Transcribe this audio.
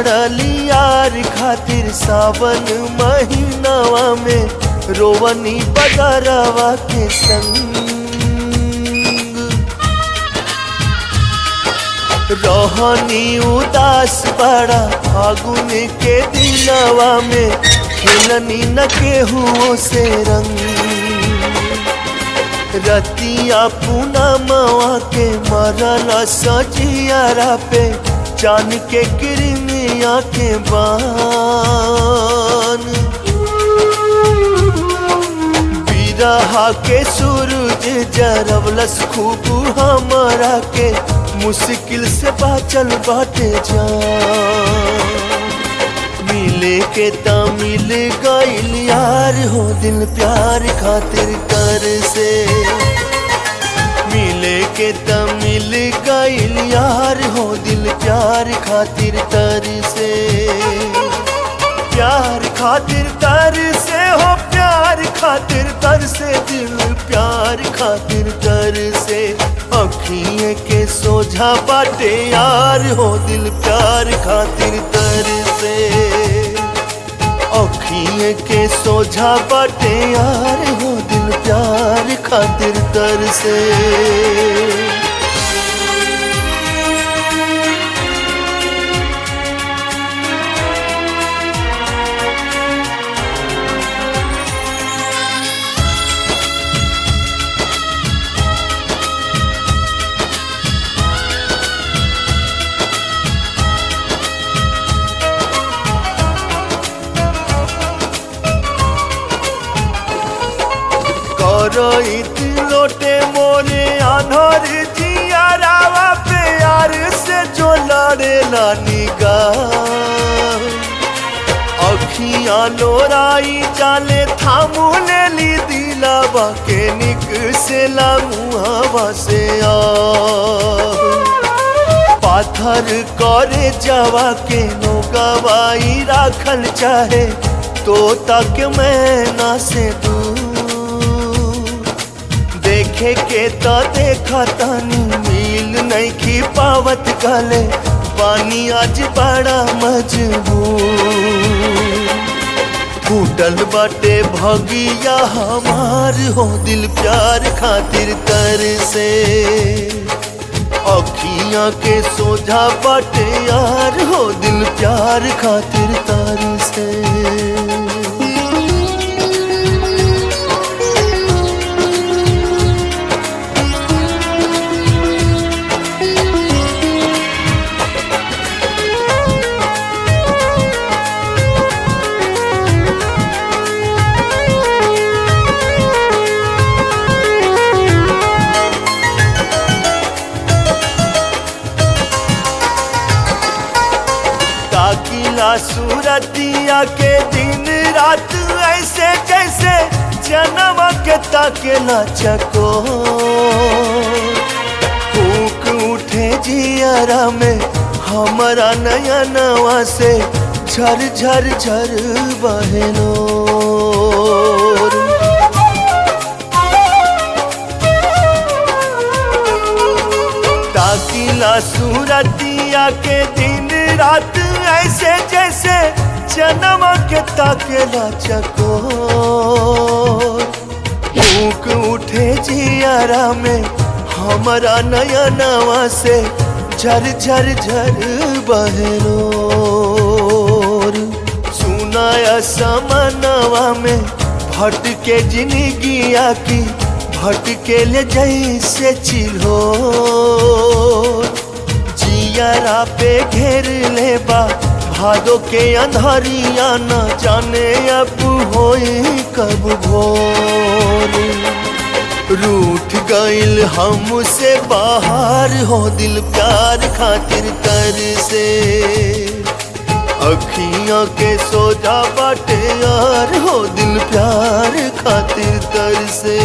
लड़ली यार खातिर सावन महीनावा में रोवनी बगरवा के संग रहनी उदास बड़ा फागुन के दिनवा में खेलनी न केहू से रंग रतिया पूनमवा के मरल सजियारा पे चांद के किरनिया के बान बिरहा के सूरज जरवलस खूब हमरा के मुश्किल से बाचल बाटे जान मिले के ता मिल गइल यार हो दिल प्यार खातिर कर से मिले के ता मिल गइल यार हो दिल प्यार खातिर तर से प्यार खातिर तर से हो प्यार खातिर तर से दिल प्यार खातिर तर से अखिए के सोझा बाटे यार हो दिल प्यार खातिर तर से अखिए के सोझा बाटे यार हो दिल प्यार खातिर तर से रोइत लोटे मोरे अनहर जियारावा प्यार से जो लड़ेला निगाह अखियां लोराई जाले थामू लेली दिलावा के निक से मुहावा से आ पाथर करे जावा के नो गवाई राखल चाहे तो तक मैना से दूर देखे के तो देखा तानी मिल नहीं की पावत गले पानी आज बड़ा मजबूर फूटल बाटे भगिया हमार हो दिल प्यार खातिर तर से अखियां के सोझा बाटे यार हो दिल प्यार खातिर तर से सूरतिया के दिन रात ऐसे जैसे जन्म के ताकेला चको फूक उठे जियारा में हमारा नया नवा से झर झर झर बहनो ताकिला सूरतिया के दिन रात ऐसे जैसे जन्म के ताकेला चको फूक उठे जियारा में हमारा नया नवा से झर झर झर बहनो सुनाया समनवा में भटके जिंदगिया की भटके ले जैसे चिल्हो जियारा पे घेर ले बा भादो के अंधारिया न जाने अब होई कब भोर रूठ गइल हमसे बाहर हो दिल प्यार खातिर तर से अखियां के सोजा बाटे यार हो दिल प्यार खातिर तर से